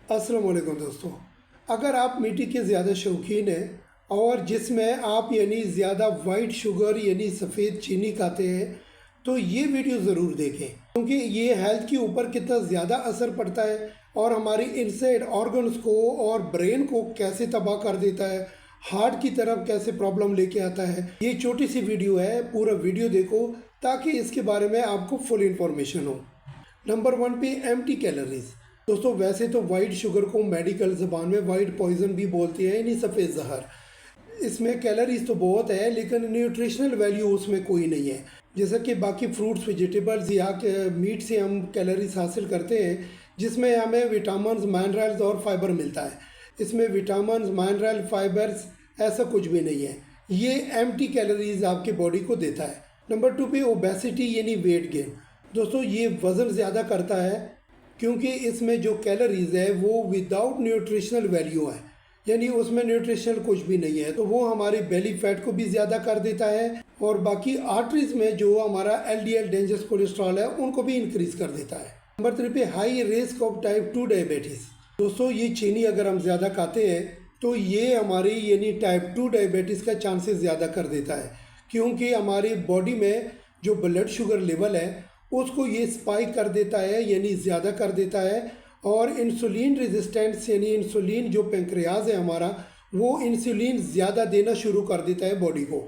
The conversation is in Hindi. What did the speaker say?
अस्सलाम वालेकुम दोस्तों। अगर आप मीठी के ज़्यादा शौकीन हैं और जिसमें आप ज़्यादा वाइट शुगर सफ़ेद चीनी खाते हैं तो ये वीडियो ज़रूर देखें, क्योंकि ये हेल्थ के ऊपर कितना ज़्यादा असर पड़ता है और हमारी इनसाइड ऑर्गन्स को और ब्रेन को कैसे तबाह कर देता है, हार्ट की तरफ कैसे प्रॉब्लम लेके आता है। ये छोटी सी वीडियो है, पूरा वीडियो देखो ताकि इसके बारे में आपको फुल इन्फॉर्मेशन हो। नंबर 1 पे एम्प्टी कैलोरीज। दोस्तों वैसे तो वाइट शुगर को मेडिकल ज़बान में वाइट पॉइजन भी बोलते हैं, सफ़ेद जहर। इसमें कैलोरीज तो बहुत है लेकिन न्यूट्रिशनल वैल्यू उसमें कोई नहीं है। जैसा कि बाकी फ्रूट्स, वेजिटेबल्स या मीट से हम कैलोरीज हासिल करते हैं, जिसमें हमें विटामिन्स, मिनरल्स और फाइबर मिलता है। इसमें विटामिन्स, मिनरल, फाइबर्स ऐसा कुछ भी नहीं है। ये एम्प्टी कैलोरीज आपके बॉडी को देता है। नंबर 2 पे ओबेसिटी वेट गेन। दोस्तों ये वज़न ज़्यादा करता है क्योंकि इसमें जो कैलोरीज है वो विदाउट न्यूट्रिशनल वैल्यू है, उसमें न्यूट्रिशनल कुछ भी नहीं है, तो वो हमारी बेली फैट को भी ज़्यादा कर देता है और बाकी आर्टरीज में जो हमारा एलडीएल डेंजरस कोलेस्ट्रॉल है उनको भी इंक्रीज कर देता है। नंबर 3 पे high risk of type 2 diabetes. दोस्तों ये चीनी अगर हम ज़्यादा खाते हैं तो ये हमारी टाइप 2 डायबिटीज़ का चांसेस ज़्यादा कर देता है, क्योंकि हमारी बॉडी में जो ब्लड शुगर लेवल है उसको ये स्पाइक कर देता है, ज़्यादा कर देता है। और इंसुलिन रेजिस्टेंस इंसुलिन जो पेंक्रियाज है हमारा, वो इंसुलिन ज़्यादा देना शुरू कर देता है बॉडी को।